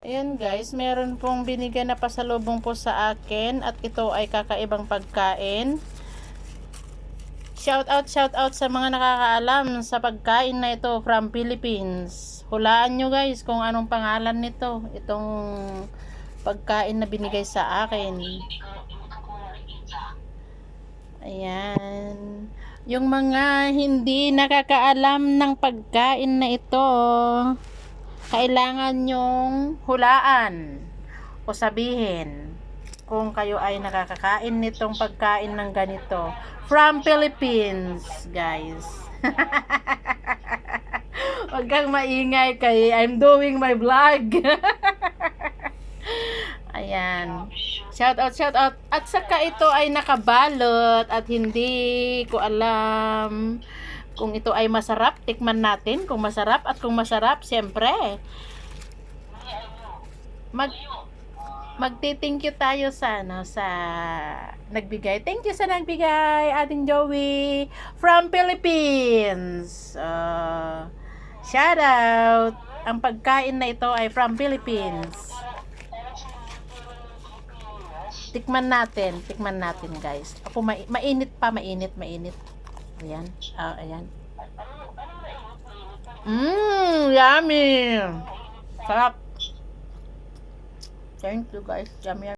Ayan guys, meron pong binigay na pasalubong po sa akin at ito ay kakaibang pagkain. Shout out sa mga nakakaalam sa pagkain na ito from Philippines. Hulaan nyo guys kung anong pangalan nito. Itong pagkain na binigay sa akin. Ayan. Yung mga hindi nakakaalam ng pagkain na ito, kailangan nyong hulaan o sabihin kung kayo ay nakakakain nitong pagkain ng ganito from Philippines guys. Huwag kang maingay kay I'm doing my vlog. Ayan, shout out at saka ito ay nakabalot at hindi ko alam kung ito ay masarap. Tikman natin kung masarap, at kung masarap, siyempre magti-thank you tayo sa nagbigay. Thank you sa nagbigay, ating Joey from Philippines. Shout out. Ang pagkain na ito ay from Philippines. Tikman natin guys. Ako mainit. Ayan. Ayan. Yummy. Sarap. Thank you guys. Yummy.